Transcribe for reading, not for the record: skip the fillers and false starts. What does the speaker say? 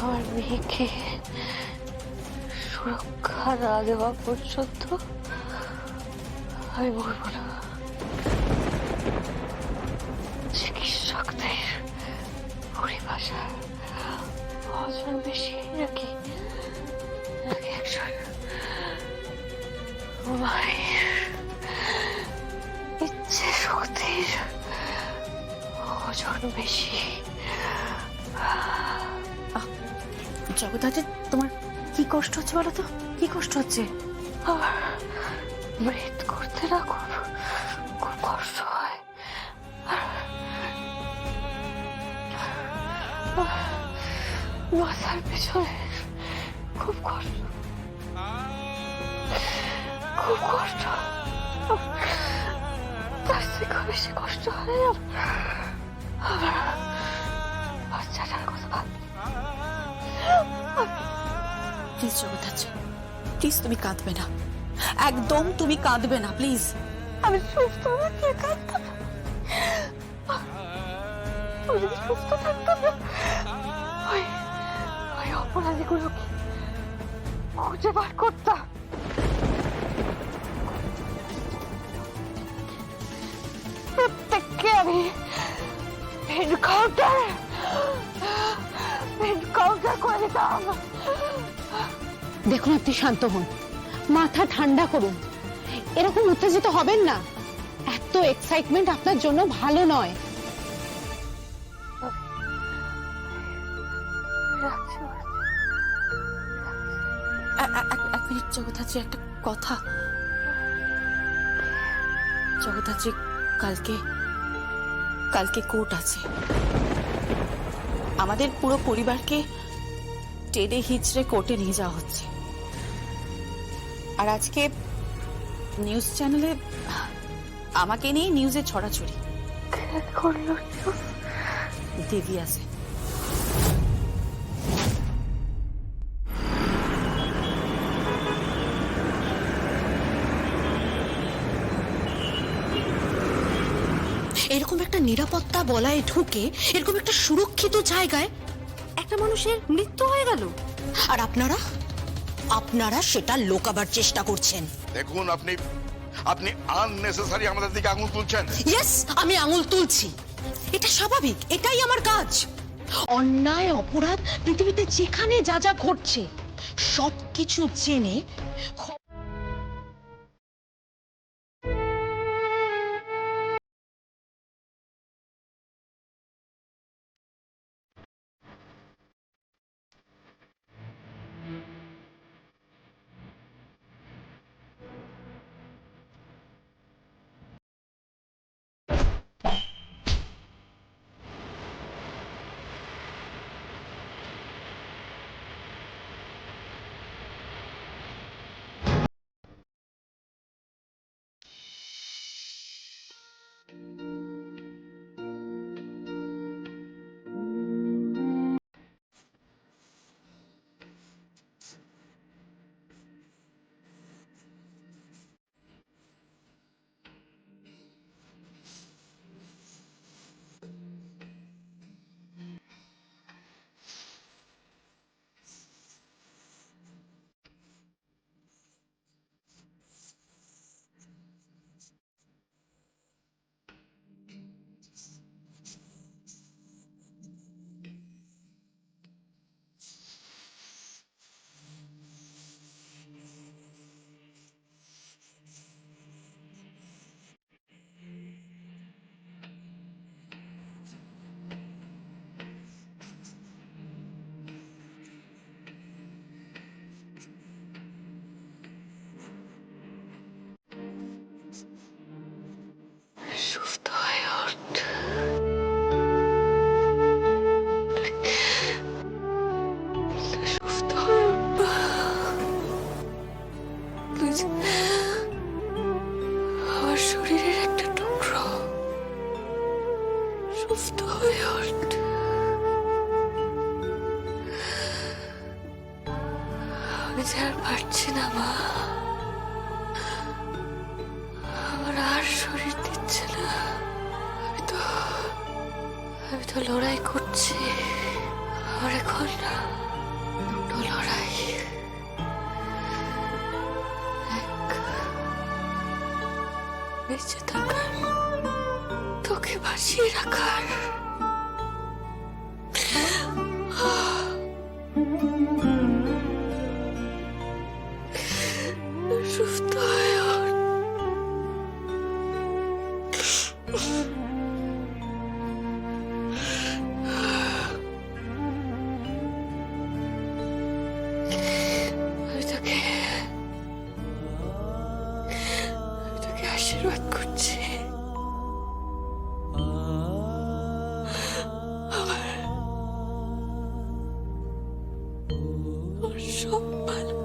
আমার মেয়েকে সুরক্ষা না দেওয়া পর্যন্ত আমি বলবো না। চিকিৎসকদের পরিভাষা ওজন বেশি নাকি নাকি একজন মায়ের ইচ্ছে শক্তির ওজন বেশি। জগদ্ধাত্রী, তোমার কি কষ্ট হচ্ছে বলো তো? কি কষ্ট হচ্ছে? আমার ব্রেথ করতে না খুব খুব কষ্ট হয়। মাথার পেছনে খুব কষ্ট, খুব কষ্ট। তার থেকে বেশি কষ্ট হয় আমার বাচ্চাটার কথা। প্লিজ জগদ্ধাত্রী, প্লিজ তুমি কাঁদবে না, একদম তুমি কাঁদবে না প্লিজ। আমি সুস্থ থাকলে কাঁদতাম, আমি যদি সুস্থ থাকতাম না ওই অপরাধীগুলোকে খুঁজে বার করতাম। প্রত্যেককে আমি এনকাউন্টার করে দিতাম। দেখুন, আপনি শান্ত হন, মাথা ঠান্ডা করুন, এরকম উত্তেজিত হবেন না। এত এক্সাইটমেন্ট আপনার জন্য ভালো নয়। এক মিনিট জগদ্ধাত্রী, একটা কথা। জগদ্ধাত্রী, কালকে কোর্ট আছে। আমাদের পুরো পরিবারকে টেনে হিচড়ে কোর্টে নিয়ে যাওয়া হচ্ছে। আর আজকে নিউজ চ্যানেলে আমাকে নিয়ে নিউজে ছড়াছড়ি। দেবী আছে। এরকম একটা নিরাপত্তা বলয়ে ঢুকে এরকম একটা সুরক্ষিত জায়গায় একটা মানুষের মৃত্যু হয়ে গেল, আর আপনারা সেটা লোকাবার চেষ্টা করছেন। দেখুন, আপনি আননেসেসারি আমাদের দিকে আঙুল তুলছেন। ইয়েস, আমি আঙুল তুলছি, এটা স্বাভাবিক, এটাই আমার কাজ। অন্যায় অপরাধ পৃথিবীতে যেখানে যা যা ঘটছে সবকিছু জেনে সুস্থ হয়ে ওঠ, সুস্থ হয়ে ওঠ। আমার শরীরের একটা টুকরো, সুস্থ হয়ে ওঠ। আমি যে আর পারছি না মা, আমার আর শরীর দিচ্ছে না। আমি তো লড়াই করছি, আমার এখন লড়াই, বেঁচে থাকার, তোকে বাঁচিয়ে রাখার। সুস্থ হয়ে ওঠ। আমি তোকে আশীর্বাদ করছি। আমার সব ভালো